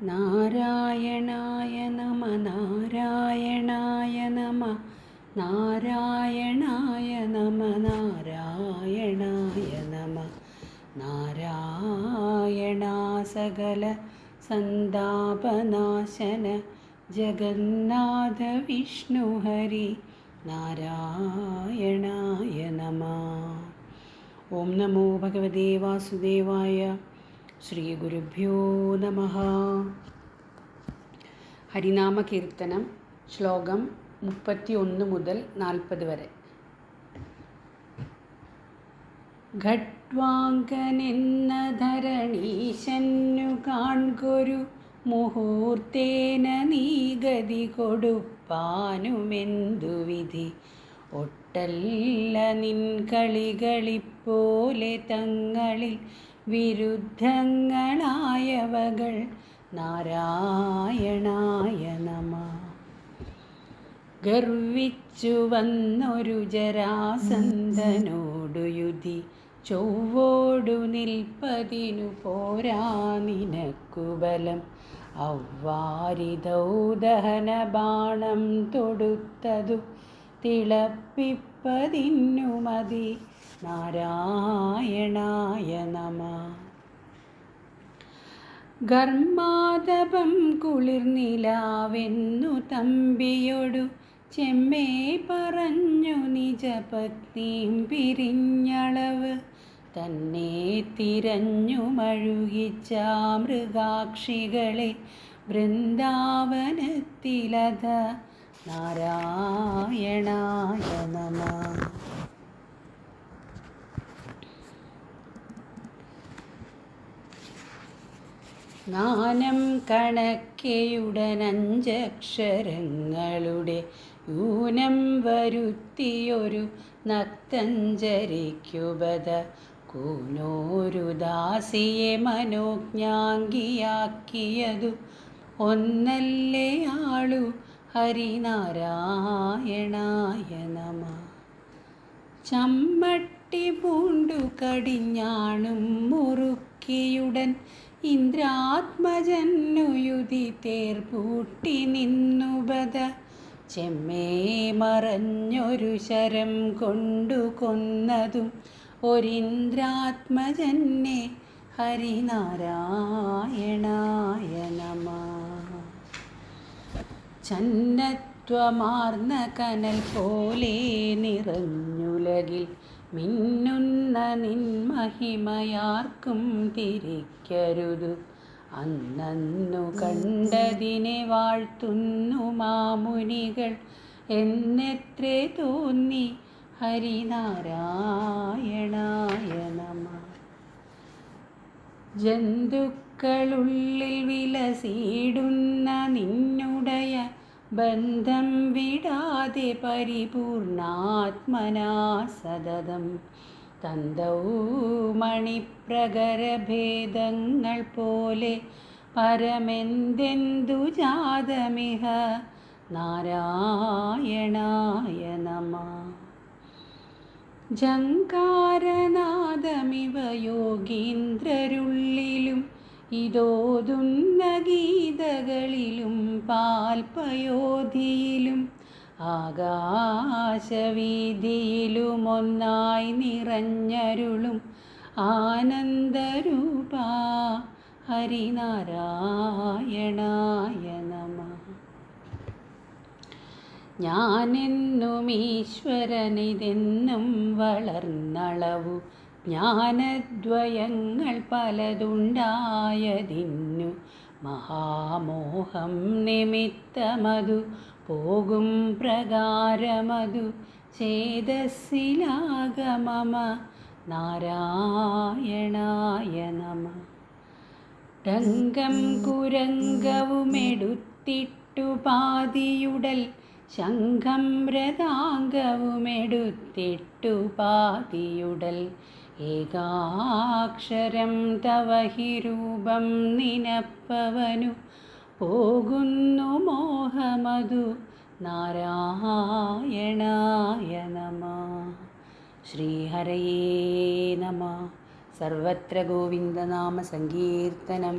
നാരായണായ നമ നാരായണായ നമ നാരായണായ നമ നാരായണായ നമ നാരായണ സകല സന്താപനാശന ജഗന്നാഥ വിഷ്ണു ഹരി നാരായണായ നമ. ഓം നമോ ഭഗവതേ വാസുദേവായ. ശ്രീ ഗുരുഭ്യോ നമഃ. ഹരിനാമ കീർത്തനം ശ്ലോകം 31 മുതൽ 40 വരെ. ഖട്വാങ്കനെന്ന ധരണീശന്നു കാൺകൊരു മുഹൂർത്തേന നീ ഗതി കൊടുപ്പാനുമെന്തു വിധി. ഒട്ടല്ല നിൻ കളികളിപ്പോലെ തങ്ങളിൽ വിരുദ്ധങ്ങളായവകൾ നാരായണായ നമ. ഗർവിച്ചു വന്നൊരു ജരാസന്ധനോടു യുധി ചൊവ്വോടു നിൽപ്പതിനു പോരാ നിനക്കു ബലം. ഔവാരിദൗദഹന ബാണം തൊടുത്തതു തിളപ്പിപ്പതിന്നു മതി നാരായണായ നമ. ഗർമാദപം കുളിർനിലാവെന്നു തമ്പിയൊടു ചെമ്മേ പറഞ്ഞു നിജപത്നിയും പിരിഞ്ഞളവ് തന്നെ തിരഞ്ഞു മഴുകിച്ച മൃഗാക്ഷികളെ വൃന്ദാവനത്തിലത നാരായണായ നമ. ജ്ഞാനം കണക്കെയുടനഞ്ചക്ഷരങ്ങളുടെ ഊനം വരുത്തിയൊരു നക്തഞ്ചരിക്കുബത കൂനോരു ദാസിയെ മനോജ്ഞാംഗിയാക്കിയതു ഒന്നല്ലേ ആളു ഹരിനാരായണായ നമ. ചമ്മട്ടി പൂണ്ടു കടിഞ്ഞാണും മുറുക്കിയുടൻ ഇന്ദ്രാത്മജന്നുയുധി തേർപൂട്ടി നിന്നുബത ചെമ്മേ മറഞ്ഞൊരു ശരം കൊണ്ടു കൊന്നതും ഒരിന്ദ്രാത്മജന്നെ ഹരിനാരായണായ നമ. ചന്നത്വമാർന്ന കനൽ പോലെ നിറഞ്ഞുലകിൽ മിന്നുന്ന നിൻ മഹിമയാർക്കും തിരിക്കരുതു. അന്നു കണ്ടതിനെ വാഴ്ത്തുന്നു മാമുനികൾ എന്നെത്രേ തോന്നി ഹരിനാരായണായ നമ. ജന്തുക്കളുള്ളിൽ വിലസിടുന്ന നിന്നുടയ ബന്ധം വിടാതെ പരിപൂർണാത്മനാ സതതം തന്തൗ മണിപ്രകരഭേദങ്ങൾ പോലെ പരമെന്തെന്തു ജാതമിഹ നാരായണായ നമ. ജങ്കാരനാദമിവ യോഗീന്ദ്രരുള്ളിലും ഇതോതുന്ന ഗീതകളിലും പാൽപയോധിയിലും ആകാശവീതിയിലും ഒന്നായി നിറഞ്ഞരുളും ആനന്ദരൂപ ഹരിനാരായണായ നമ. ഞാനെന്നും ഈശ്വരനിതെന്നും വളർന്നളവു ജ്ഞാനദ്വയങ്ങൾ പലതുണ്ടായതിന്നു മഹാമോഹം നിമിത്തമതു പോകും പ്രകാരമതു ചേതസ്സിലാഗമമ നാരായണായ നമ. രംഗം കുരംഗവുമെടുത്തിട്ടു പാതിയുടൽ ശംഖം മൃദാംഗവുമെടുത്തിട്ടു പാതിയുടൽ ഏകാക്ഷരം തവ ഹി രൂപം നിനപ്പവനു പോകുന്നു മോഹമതു നാരായണായ നമ. ശ്രീഹരയേ നമ. സർവത്ര ഗോവിന്ദനാമ സങ്കീർത്തനം.